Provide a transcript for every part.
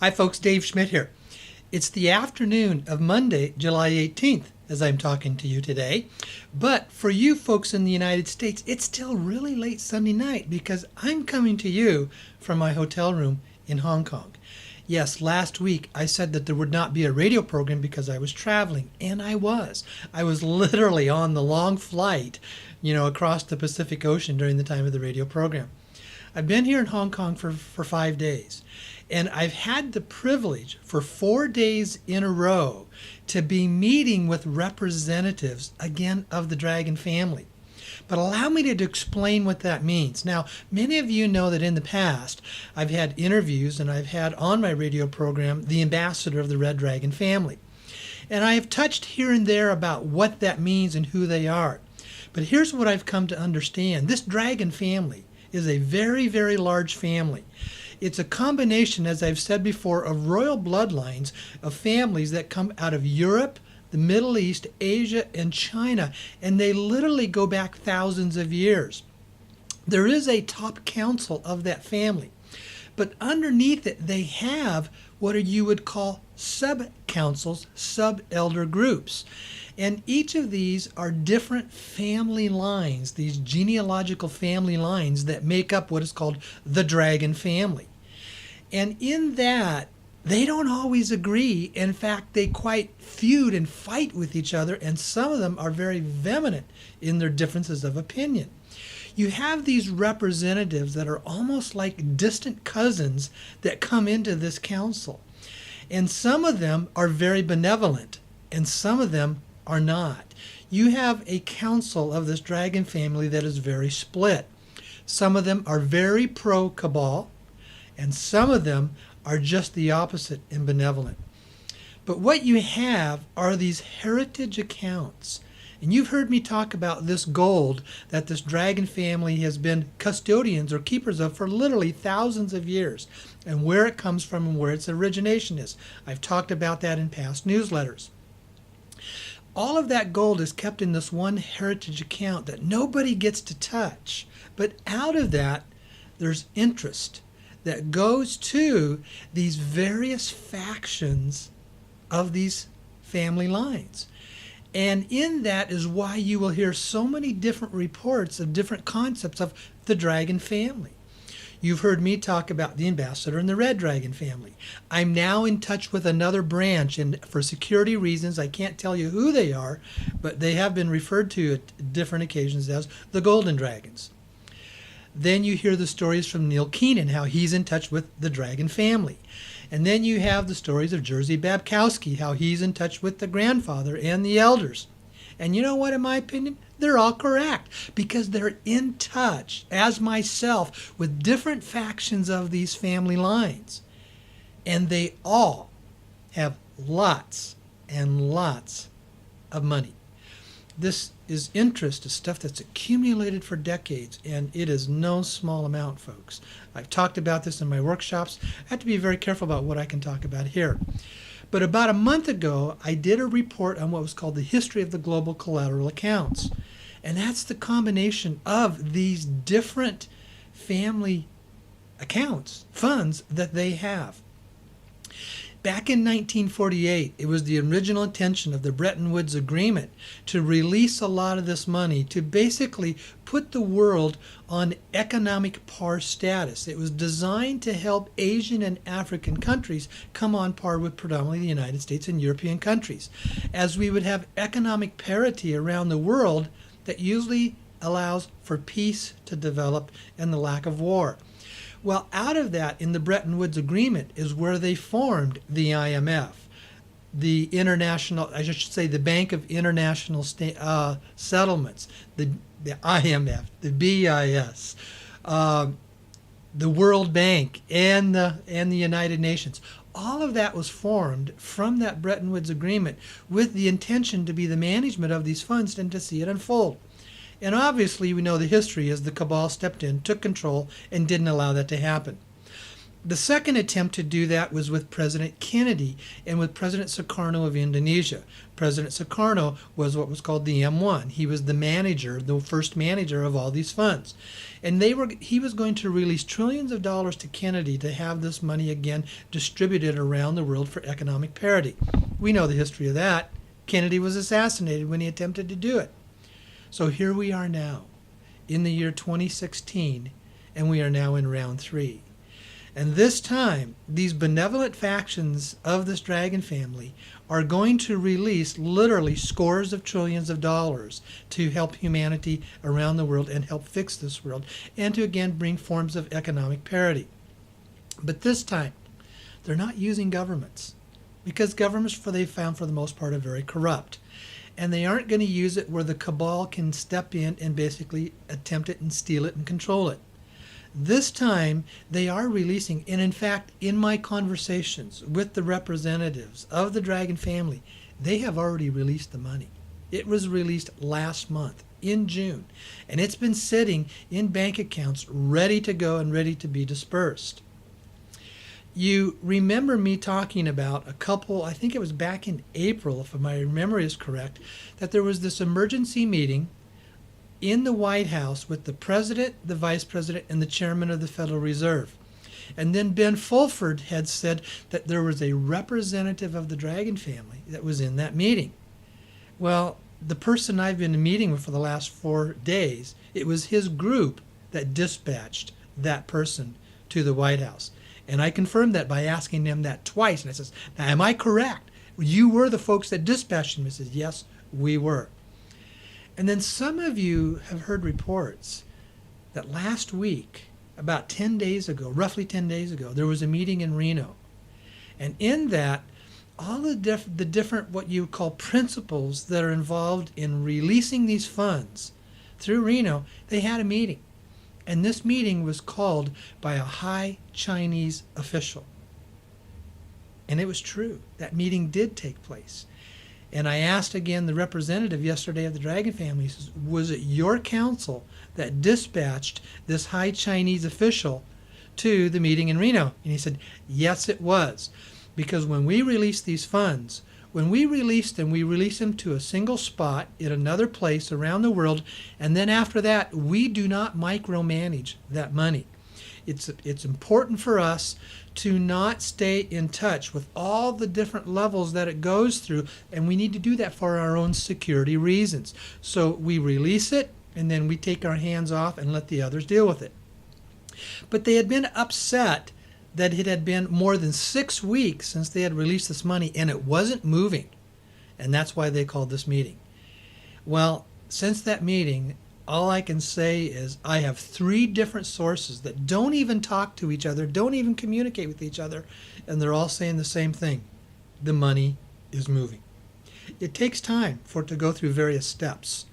Hi folks, Dave Schmidt here. It's the afternoon of Monday, July 18th, as I'm talking to you today. But for you folks in the United States, it's still really late Sunday night because I'm coming to you from my hotel room in Hong Kong. Yes, last week I said that there would not be a radio program because I was traveling, and I was. I was literally on the long flight, across the Pacific Ocean during the time of the radio program. I've been here in Hong Kong for 5 days, and I've had the privilege for 4 days in a row to be meeting with representatives, again, of the dragon family. But allow me to explain what that means. Now, many of you know that in the past, I've had interviews and I've had on my radio program the ambassador of the Red Dragon family. And I have touched here and there about what that means and who they are. But here's what I've come to understand. This dragon family is a very, very large family. It's a combination, as I've said before, of royal bloodlines of families that come out of Europe, the Middle East, Asia, and China, and they literally go back thousands of years. There is a top council of that family, but underneath it they have what you would call sub-councils, sub-elder groups. And each of these are different family lines, these genealogical family lines that make up what is called the dragon family. And in that, they don't always agree. In fact, they quite feud and fight with each other, and some of them are very vehement in their differences of opinion. You have these representatives that are almost like distant cousins that come into this council. And some of them are very benevolent, and some of them are not. You have a council of this dragon family that is very split. Some of them are very pro-Cabal, and some of them are just the opposite and benevolent. But what you have are these heritage accounts. And you've heard me talk about this gold that this dragon family has been custodians or keepers of for literally thousands of years, and where it comes from and where its origination is. I've talked about that in past newsletters. All of that gold is kept in this one heritage account that nobody gets to touch. But out of that, there's interest that goes to these various factions of these family lines. And in that is why you will hear so many different reports of different concepts of the dragon family. You've heard me talk about the ambassador and the Red Dragon family. I'm now in touch with another branch, and for security reasons, I can't tell you who they are, but they have been referred to at different occasions as the Golden Dragons. Then you hear the stories from Neil Keenan, how he's in touch with the Dragon family. And then you have the stories of Jerzy Babkowski, how he's in touch with the grandfather and the elders. And you know what, in my opinion? They're all correct because they're in touch, as myself, with different factions of these family lines. And they all have lots and lots of money. This is interest, is stuff that's accumulated for decades, and it is no small amount, folks. I've talked about this in my workshops. I have to be very careful about what I can talk about here. But about a month ago, I did a report on what was called the history of the global collateral accounts. And that's the combination of these different family accounts, funds that they have. Back in 1948, it was the original intention of the Bretton Agreement to release a lot of this money to basically put the world on economic par status. It was designed to help Asian and African countries come on par with predominantly the United States and European countries, as we would have economic parity around the world that usually allows for peace to develop and the lack of war. Well, out of that, in the Bretton Woods Agreement, is where they formed the IMF, the International, I should say, the Bank of International Settlements, the IMF, the BIS, the World Bank, and the United Nations. All of that was formed from that Bretton Woods Agreement with the intention to be the management of these funds and to see it unfold. And obviously, we know the history as the Cabal stepped in, took control, and didn't allow that to happen. The second attempt to do that was with President Kennedy and with President Sukarno of Indonesia. President Sukarno was what was called the M1. He was the manager, the first manager of all these funds. And he was going to release trillions of dollars to Kennedy to have this money again distributed around the world for economic parity. We know the history of that. Kennedy was assassinated when he attempted to do it. So here we are now in the year 2016, and we are now in round 3. And this time, these benevolent factions of this dragon family are going to release literally scores of trillions of dollars to help humanity around the world and help fix this world and to again bring forms of economic parity. But this time, they're not using governments because governments, they found for the most part, are very corrupt. And they aren't going to use it where the cabal can step in and basically attempt it and steal it and control it. This time, they are releasing, and in fact, in my conversations with the representatives of the dragon family, they have already released the money. It was released last month in June, and it's been sitting in bank accounts ready to go and ready to be dispersed. You remember me talking about I think it was back in April, if my memory is correct, that there was this emergency meeting in the White House with the president, the vice president, and the chairman of the Federal Reserve. And then Ben Fulford had said that there was a representative of the dragon family that was in that meeting. Well, the person I've been meeting with for the last 4 days, it was his group that dispatched that person to the White House. And I confirmed that by asking them that twice. And I says, now, am I correct? You were the folks that dispatched him. He says, yes, we were. And then some of you have heard reports that last week, about 10 days ago, roughly 10 days ago, there was a meeting in Reno. And in that, all the different what you would call principles that are involved in releasing these funds through Reno, they had a meeting. And this meeting was called by a high Chinese official. And it was true. That meeting did take place. And I asked again the representative yesterday of the dragon family, he says, was it your council that dispatched this high Chinese official to the meeting in Reno? And he said, yes, it was. Because when we release these funds, when we release them to a single spot in another place around the world, and then after that, we do not micromanage that money. It's important for us to not stay in touch with all the different levels that it goes through, and we need to do that for our own security reasons. So we release it, and then we take our hands off and let the others deal with it. But they had been upset that it had been more than 6 weeks since they had released this money, and it wasn't moving. And that's why they called this meeting. Well, since that meeting, all I can say is I have 3 different sources that don't even talk to each other, don't even communicate with each other, and they're all saying the same thing. The money is moving. It takes time for it to go through various steps,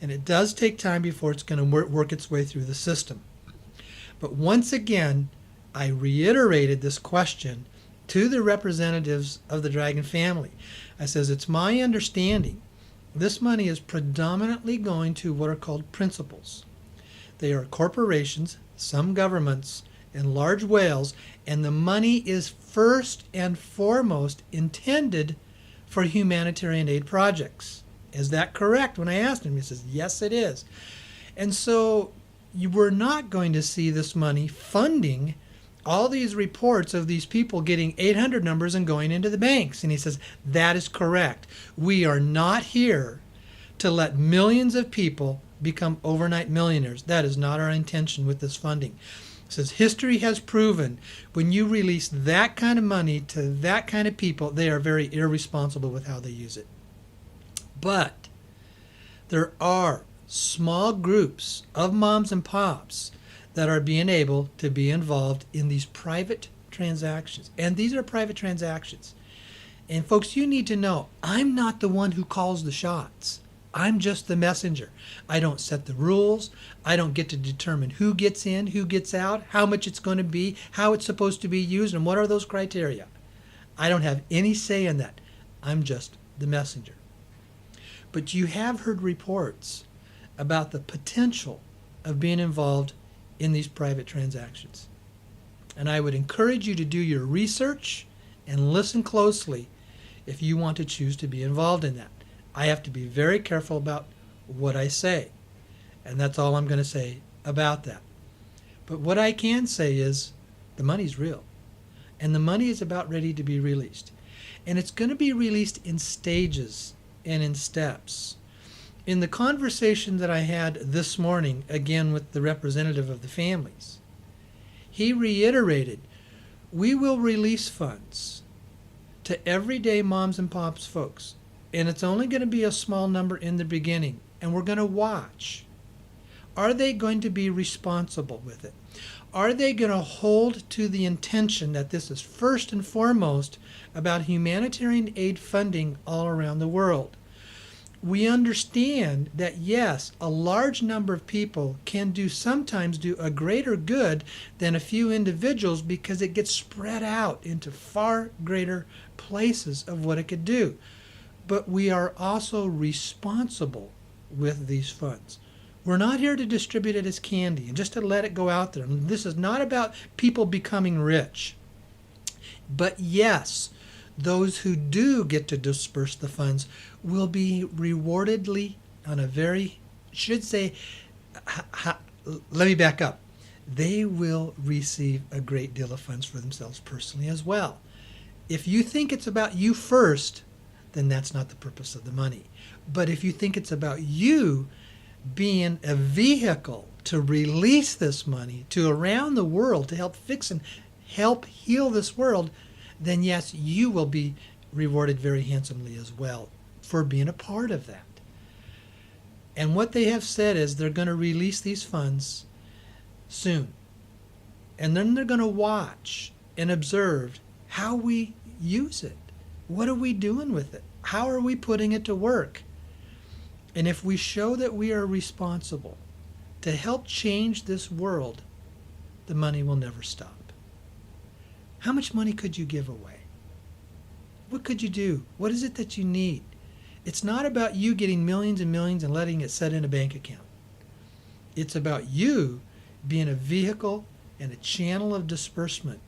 and it does take time before it's going to work its way through the system. But once again, I reiterated this question to the representatives of the dragon family. I says, it's my understanding this money is predominantly going to what are called principals. They are corporations, some governments, and large whales, and the money is first and foremost intended for humanitarian aid projects. Is that correct? When I asked him, he says, yes, it is. And so you were not going to see this money funding all these reports of these people getting 800 numbers and going into the banks. And he says, that is correct. We are not here to let millions of people become overnight millionaires. That is not our intention with this funding. He says, history has proven when you release that kind of money to that kind of people, they are very irresponsible with how they use it. But there are small groups of moms and pops that are being able to be involved in these private transactions. And these are private transactions. And folks, you need to know, I'm not the one who calls the shots. I'm just the messenger. I don't set the rules. I don't get to determine who gets in, who gets out, how much it's going to be, how it's supposed to be used, and what are those criteria. I don't have any say in that. I'm just the messenger. But you have heard reports about the potential of being involved in these private transactions. And I would encourage you to do your research and listen closely if you want to choose to be involved in that. I have to be very careful about what I say. And that's all I'm going to say about that. But what I can say is the money's real. And the money is about ready to be released. And it's going to be released in stages and in steps. In the conversation that I had this morning, again with the representative of the families, he reiterated, we will release funds to everyday moms and pops folks. And it's only going to be a small number in the beginning. And we're going to watch. Are they going to be responsible with it? Are they going to hold to the intention that this is first and foremost about humanitarian aid funding all around the world? We understand that, yes, a large number of people can sometimes do a greater good than a few individuals because it gets spread out into far greater places of what it could do. But we are also responsible with these funds. We're not here to distribute it as candy and just to let it go out there. And this is not about people becoming rich. But yes, those who do get to disperse the funds will be rewardedly on a very, let me back up. They will receive a great deal of funds for themselves personally as well. If you think it's about you first, then that's not the purpose of the money. But if you think it's about you being a vehicle to release this money to around the world to help fix and help heal this world, then yes, you will be rewarded very handsomely as well for being a part of that. And what they have said is they're going to release these funds soon. And then they're going to watch and observe how we use it. What are we doing with it? How are we putting it to work? And if we show that we are responsible to help change this world, the money will never stop. How much money could you give away? What could you do? What is it that you need? It's not about you getting millions and millions and letting it set in a bank account. It's about you being a vehicle and a channel of disbursement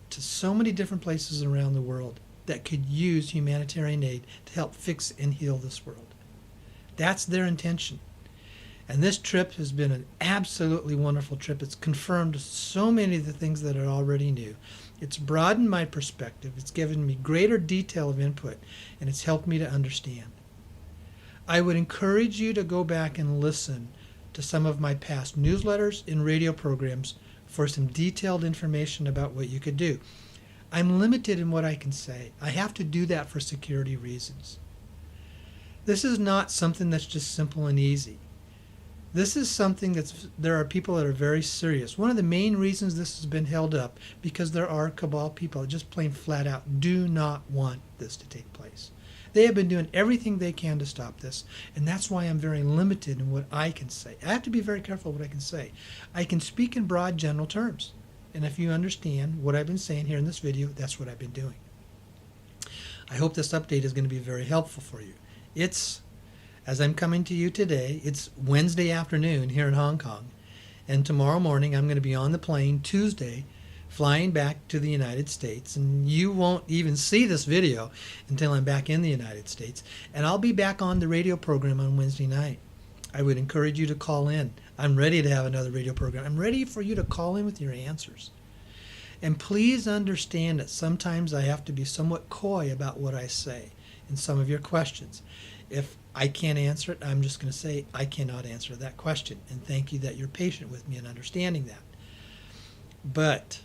to so many different places around the world that could use humanitarian aid to help fix and heal this world. That's their intention. And this trip has been an absolutely wonderful trip. It's confirmed so many of the things that I already knew. It's broadened my perspective. It's given me greater detail of input, and it's helped me to understand. I would encourage you to go back and listen to some of my past newsletters and radio programs for some detailed information about what you could do. I'm limited in what I can say. I have to do that for security reasons. This is not something that's just simple and easy. This is something there are people that are very serious. One of the main reasons this has been held up, because there are Cabal people that just plain flat out do not want this to take place. They have been doing everything they can to stop this, and that's why I'm very limited in what I can say. I have to be very careful what I can say. I can speak in broad general terms, and if you understand what I've been saying here in this video, that's what I've been doing. I hope this update is going to be very helpful for you. As I'm coming to you today, it's Wednesday afternoon here in Hong Kong, and tomorrow morning I'm going to be on the plane Tuesday flying back to the United States, and you won't even see this video until I'm back in the United States, and I'll be back on the radio program on Wednesday night. I would encourage you to call in. I'm ready to have another radio program. I'm ready for you to call in with your answers. And please understand that sometimes I have to be somewhat coy about what I say in some of your questions. If I can't answer it, I'm just going to say I cannot answer that question. And thank you that you're patient with me in understanding that. But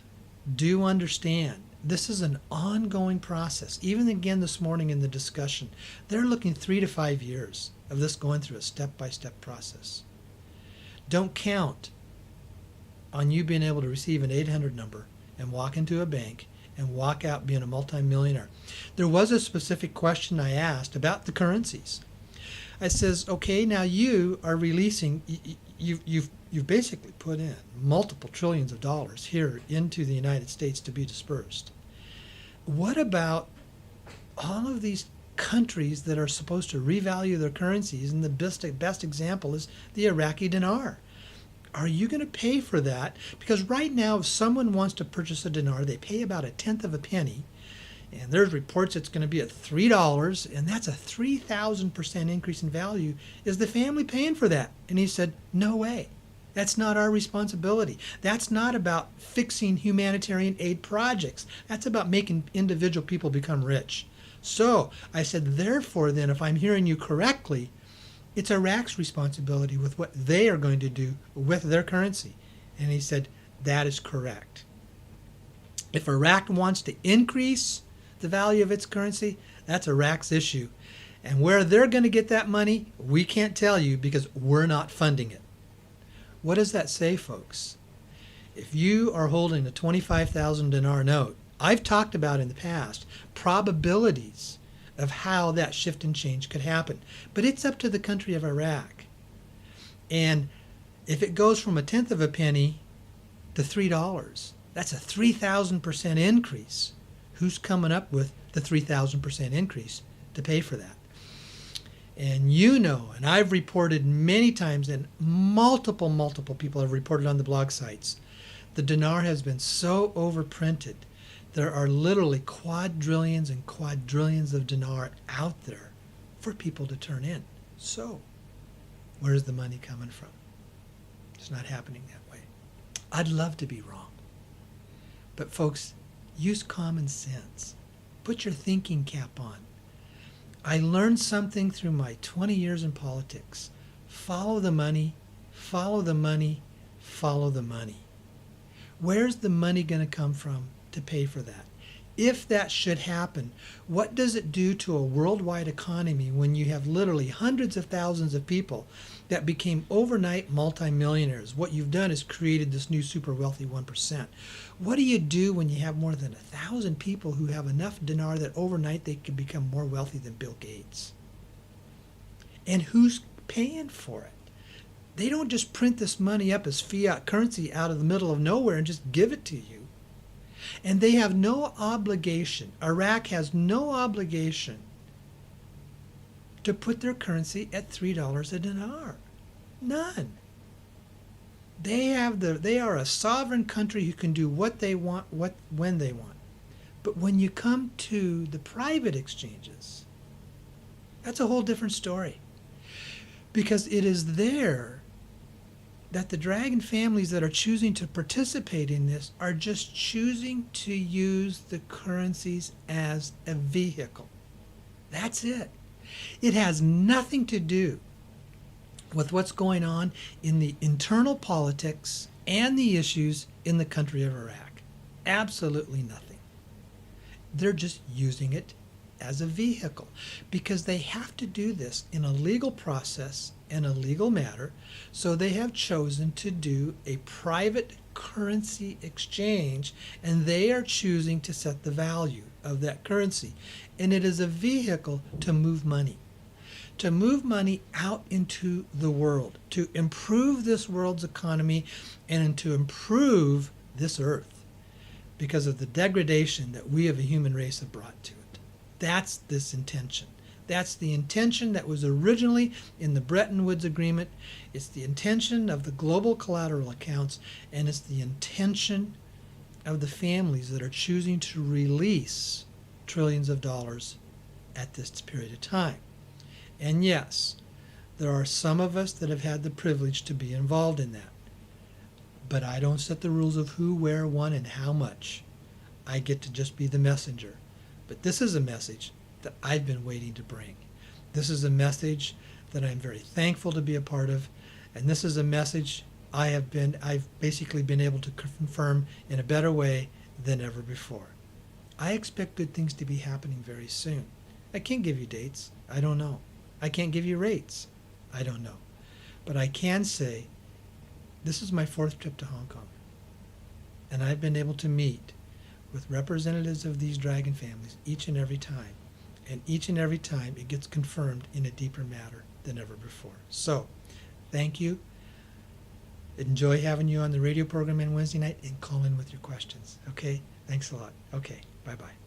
do understand, this is an ongoing process. Even again this morning in the discussion, they're looking 3 to 5 years of this going through a step-by-step process. Don't count on you being able to receive an 800 number and walk into a bank and walk out being a multimillionaire. There was a specific question I asked about the currencies. I says, okay, now you are releasing, you've basically put in multiple trillions of dollars here into the United States to be dispersed. What about all of these countries that are supposed to revalue their currencies? And the best example is the Iraqi dinar. Are you going to pay for that? Because right now, if someone wants to purchase a dinar, they pay about a tenth of a penny. And there's reports it's going to be at $3, and that's a 3,000% increase in value. Is the family paying for that? And he said, no way. That's not our responsibility. That's not about fixing humanitarian aid projects. That's about making individual people become rich. So I said, therefore, then, if I'm hearing you correctly, it's Iraq's responsibility with what they are going to do with their currency. And he said, that is correct. If Iraq wants to increase the value of its currency, that's Iraq's issue. And where they're going to get that money, we can't tell you because we're not funding it. What does that say, folks? If you are holding a 25,000 dinar note, I've talked about in the past probabilities of how that shift and change could happen. But it's up to the country of Iraq. And if it goes from a tenth of a penny to $3, that's a 3,000% increase. Who's coming up with the 3,000% increase to pay for that? And you know, and I've reported many times, and multiple people have reported on the blog sites, the dinar has been so overprinted. There are literally quadrillions and quadrillions of dinar out there for people to turn in. So, where's the money coming from? It's not happening that way. I'd love to be wrong. But folks, use common sense. Put your thinking cap on. I learned something through my 20 years in politics. Follow the money, follow the money, follow the money. Where's the money going to come from to pay for that? If that should happen, what does it do to a worldwide economy when you have literally hundreds of thousands of people that became overnight multimillionaires? What you've done is created this new super wealthy 1%. What do you do when you have more than 1,000 people who have enough dinar that overnight they can become more wealthy than Bill Gates? And who's paying for it? They don't just print this money up as fiat currency out of the middle of nowhere and just give it to you. And they have no obligation. Iraq has no obligation to put their currency at $3 a dinar. None. They are a sovereign country who can do what they want, when they want. But when you come to the private exchanges, that's a whole different story. Because it is there that the dragon families that are choosing to participate in this are just choosing to use the currencies as a vehicle. That's it. It has nothing to do with what's going on in the internal politics and the issues in the country of Iraq. Absolutely nothing. They're just using it as a vehicle because they have to do this in a legal process and a legal matter, so they have chosen to do a private currency exchange, and they are choosing to set the value of that currency. And it is a vehicle to move money out into the world, to improve this world's economy and to improve this earth because of the degradation that we of a human race have brought to it. That's this intention. That's the intention that was originally in the Bretton Woods Agreement. It's the intention of the global collateral accounts, and it's the intention of the families that are choosing to release trillions of dollars at this period of time. And yes, there are some of us that have had the privilege to be involved in that. But I don't set the rules of who, where, when, and how much. I get to just be the messenger. But this is a message that I've been waiting to bring. This is a message that I'm very thankful to be a part of, and this is a message I've basically been able to confirm in a better way than ever before. I expect good things to be happening very soon. I can't give you dates. I don't know. I can't give you rates. I don't know. But I can say this is my 4th trip to Hong Kong, and I've been able to meet with representatives of these dragon families each and every time. And each and every time it gets confirmed in a deeper matter than ever before. So, thank you. Enjoy having you on the radio program on Wednesday night, and call in with your questions. Okay? Thanks a lot. Okay. Bye-bye.